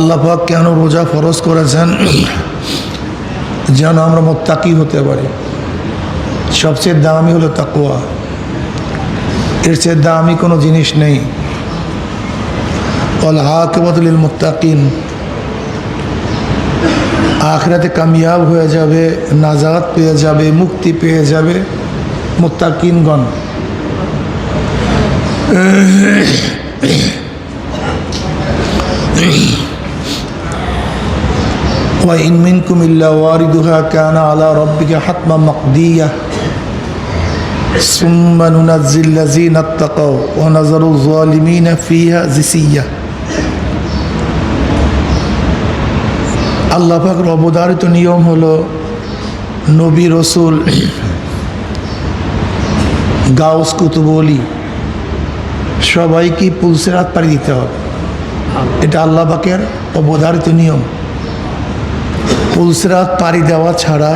আল্লাহ পাক কেন রোজা ফরজ করেছেন? যেন আমরা মুত্তাকি হতে পারি। সবচেয়ে দামি হলো তাকওয়া, এর চেয়ে দামি কোনো জিনিস নেই। ওয়াল আকিবাতু লিল মুত্তাকিন, আখিরাতে কামিয়াব হয়ে যাবে, নাজাত পেয়ে যাবে, মুক্তি পেয়ে যাবে মুত্তাকিনগণ। وإن منكم إلا واردها كان على ربك حتما مقضيا ثم ننجي الذين اتقوا ونذر الظالمين فيها جثيا। আল্লাহ পাকের অবধারিত নিয়ম হলো নবী রসুল গাউস কুতুব ওলি সবাইকে পুলসিরাত পাড়ি দিতে হবে। এটা আল্লাহ পাকের অবধারিত নিয়ম। পুলসিরাত পাড়ি দেওয়া ছাড়া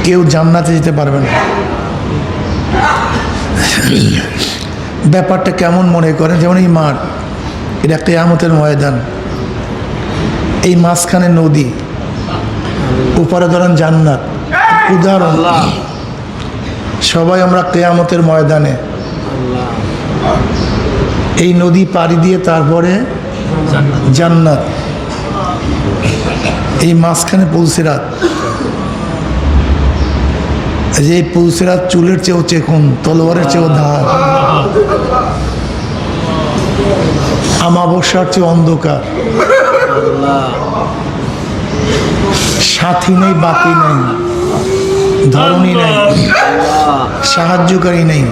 কেউ জান্নাতে যেতে পারবে না। ব্যাপারটা কেমন মনে করেন? যেমন এই মাঠ, এটা কিয়ামতের ময়দান, এই মাঝখানে নদী, উপরে ধরেন জান্নাত। উদাহরণ, সবাই আমরা কিয়ামতের ময়দানে, এই নদী পাড়ি দিয়ে তারপরে জান্নাত, এই মাঝখানে পুলসিরাত। যে পুলসিরাত চুলের চেয়েও চেকন, তলোয়ারের চেয়েও ধার, আমাবস্যার চেয়ে অন্ধকার, সাথী নেই, বাকি নেই, ধরনী নেই, সাহায্যকারী নেই।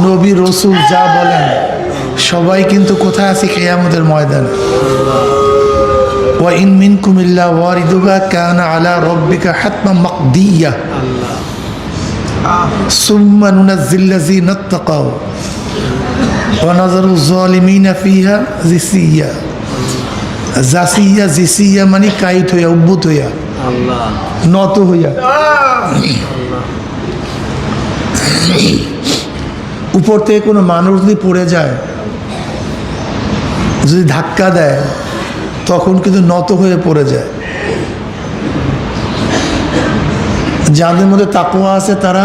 নবী রসুল যা বলেন সবাই কিন্তু কোথায় আছে? কিয়ামতের ময়দানে। وإن منكم إلا واردها كان على ربك حتما مقضيا ثم ننجي الذين اتقوا ونذر الظالمين فيها جثيا। জাসিয়া জিসিয়া মানে কাইট হইয়া, উদ্ভূত হইয়া, নত হইয়া। উপর থেকে কোনো মানুষ যদি পড়ে যায়, যদি ধাক্কা দেয়, তখন কিন্তু নত হয়ে পড়ে যায়। যাদের মধ্যে তাকওয়া আছে তারা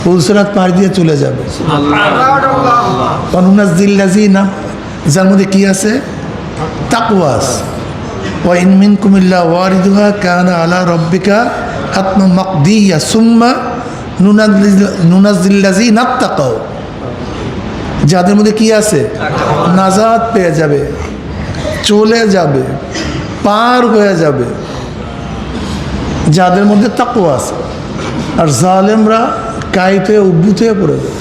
পুলসিরাত পাড়ি দিয়ে চলে যাবে। যার মধ্যে কি আছে? তাকওয়া আছে। ওয়া ইন মিনকুম ইল্লা ওয়ারিদুহা কানা আলা রাব্বিকা হাতমান মাকদিয়া সুম্মা নুনাজ্জিল্লাযিনা তাকাও। যাদের মধ্যে কি আছে? নাজাত পেয়ে যাবে, চলে যাবে, পার হয়ে যাবে, যাদের মধ্যে তাকওয়া আছে। আর জালেমরা কাইত হয়ে, উদ্ভূত হয়ে পড়ে যাবে।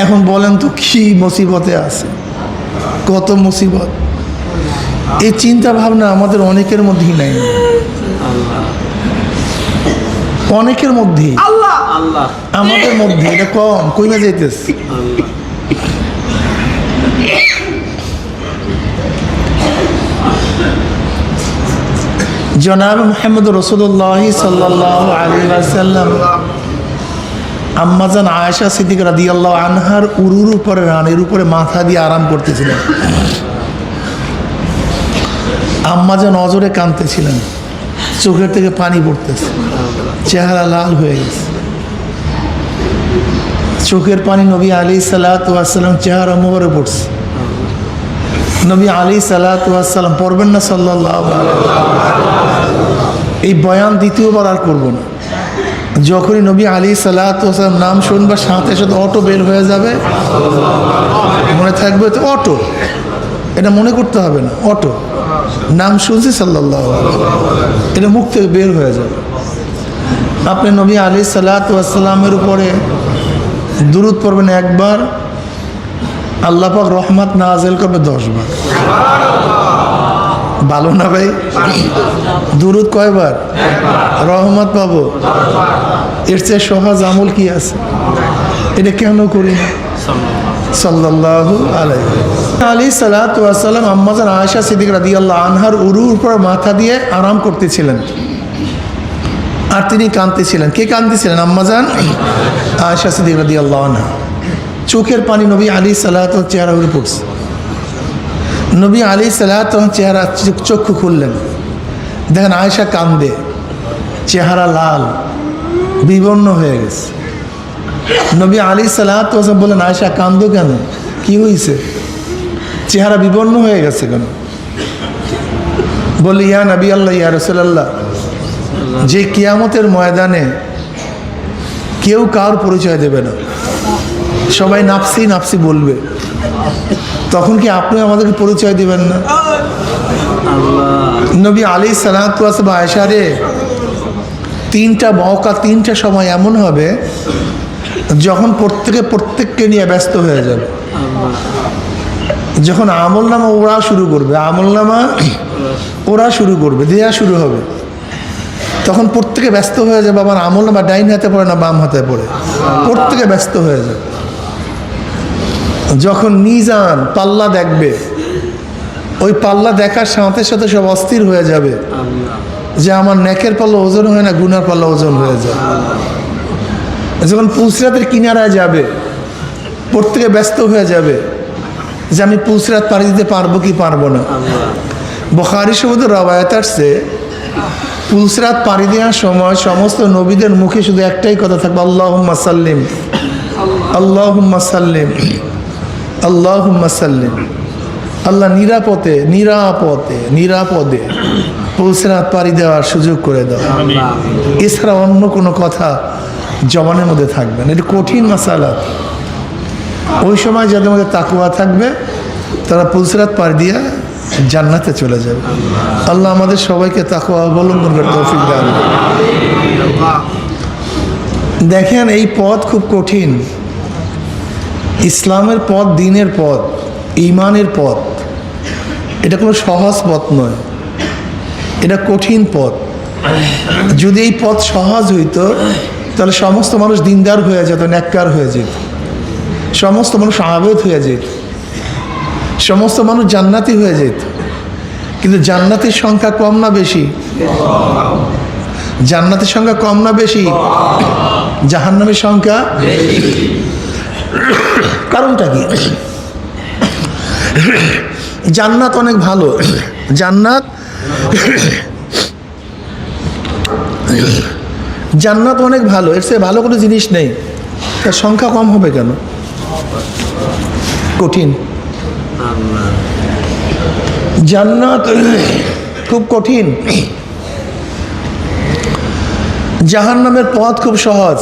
এখন বলেন তো কি মুসিবতে আছে, কত মুসিবত। এই চিন্তা ভাবনা আমাদের অনেকের মধ্যেই নাই, অনেকের মধ্যেই, আমাদের মধ্যে এটা কম। কইমা যাইতেছে? জনাব মুহাম্মদ রাসূলুল্লাহ সাল্লাল্লাহু আলাইহি ওয়াসাল্লাম আম্মাজান আয়েশা সিদ্দিকা রাদিয়াল্লাহু আনহার উরুর উপরে, রানের উপরে মাথা দিয়ে আরাম করতেছিলেন। আম্মাজান অজরে কাঁদতেছিলেন, চোখের থেকে পানি পড়তেছে, চেহারা লাল হয়ে গেছে। চোখের পানি নবী আলাইহিস সালাতু ওয়াস সালাম চেহারা মোবারকে পড়ছে। নবী আলাইহিস সালাতু ওয়াস সালাম পড়বেন না সাল্লাল্লাহু আলাইহি ওয়াসাল্লাম। এই বয়ান দ্বিতীয়বার আর করব না। যখনই নবী আলাইহিস সালাতু ওয়াস সালাম নাম শুনবা, সাথে সাথে অটো বের হয়ে যাবে, মনে থাকবে তো অটো, এটা মনে করতে হবে না, অটো নাম শুনছি সাল্লাল্লাহু আলাইহি ওয়াসাল্লাম, এটা মুখ থেকে বের হয়ে যাবে। আপনি নবী আলাইহিস সালাতু ওয়াস সালামের উপরে দুরূদ পড়বেন একবার, আল্লাহ পাক রহমত নাযিল করবে 10 বার। ভালো না ভাই? দুরূদ কয়বার? রহমত পাবো। এর চেয়ে সহজ আমল কি আছে? এটা কেন করি না? সাল্লাল্লাহু আলাইহি সাল্লাতু ওয়াস সালাম আম্মাজান আয়েশা সিদ্দিকা রাদিয়াল্লাহু আনহার উরুর উপর মাথা দিয়ে আরাম করতেছিলেন। আর তিনি কাঁদতেছিলেন। কে কাঁদতেছিলেন? আম্মাজান আয়েশা সিদ্দিকা রাদিয়াল্লাহু আনহা। চোখের পানি নবী আলাইহিস সালাতু চেহারা হয়ে পড়ছে। নবী আলাইহিস সালাতু চেহারা চক্ষু খুললেন, দেখেন আয়েশা কান্দে, চেহারা লাল বিবর্ণ হয়ে গেছে। নবী আলাইহিস সালাতু বললেন, আয়েশা কান্দো কেন, কি হয়েছে, চেহারা বিবর্ণ হয়ে গেছে কেন? বলি, ইয়া নবী আল্লাহ, ইয়া রাসূলুল্লাহ, যে কিয়ামতের ময়দানে কেউ কার পরিচয় দেবে না, সবাই নাফসি নাফসি বলবে, তখন কি আপনি আমাদেরকে পরিচয় দিবেন না? নবী আলাইহিস সালাতু ওয়াস সালাম, আয়েশা রে, তিনটা মওকা, তিনটা সময় এমন হবে যখন প্রত্যেককে নিয়ে ব্যস্ত হয়ে যাবে। যখন আমল নামা ওরা শুরু করবে, আমল নামা ওরা শুরু করবে, দেয়া শুরু হবে, তখন প্রত্যেকে ব্যস্ত হয়ে যাবে। আবার আমল নামা ডাইন হাতে পড়ে না বাম হাতে পড়ে, প্রত্যেকে ব্যস্ত হয়ে যাবে। যখন মিজান পাল্লা দেখবে, ওই পাল্লা দেখার সাথে সাথে সব অস্থির হয়ে যাবে যে আমার নেকের পাল্লা ওজন হয় না, গুনার পাল্লা ওজন হয়ে যায়। যখন পুলসিরাতের কিনারায় যাবে, প্রত্যেকে ব্যস্ত হয়ে যাবে যে আমি পুলসিরাত পাড়ি দিতে পারবো কি পারবো না। বুখারী শরীফে রওয়ায়াত আসছে, পুলসিরাত পাড়ি দেওয়ার সময় সমস্ত নবীদের মুখে শুধু একটাই কথা থাকবে, আল্লাহুম্মা সাল্লিম, আল্লাহুম্মা সাল্লিম, আল্লাহুম্মা সাল্লিম। আল্লাহ নিরাপদে নিরাপদে নিরাপদে পুলসিরাত পাড়ি দেওয়ার সুযোগ করে দাও। এছাড়া অন্য কোনো কথা জবানের মধ্যে থাকবে না। এটা কঠিন মাসালা। ওই সময় যাদের মধ্যে তাকওয়া থাকবে তারা পুলসিরাত পাড়ি দিয়ে জান্নাতে চলে যাবে। আল্লাহ আমাদের সবাইকে তাকওয়া অবলম্বন করে তৌফিক দান। দেখেন, এই পথ খুব কঠিন। ইসলামের পথ, দ্বীনের পথ, ঈমানের পথ, এটা কোনো সহজ পথ নয়, এটা কঠিন পথ। যদি এই পথ সহজ হইতো তাহলে সমস্ত মানুষ দিনদার হয়ে যেত, নেককার হয়ে যেত, সমস্ত মানুষ আবেদ হয়ে যেত, সমস্ত মানুষ জান্নাতি হয়ে যেত। কিন্তু জান্নাতের সংখ্যা কম না বেশি? জান্নাতের সংখ্যা কম না বেশি? জাহান্নামের সংখ্যা বেশি। কারণটা কি? জান্নাত অনেক ভালো, জান্নাত জান্নাত অনেক ভালো, এর চেয়ে ভালো কোনো জিনিস নেই। তার সংখ্যা কম হবে কেন? কঠিন। জান্নাত খুব কঠিন, জাহান্নামের পথ খুব সহজ।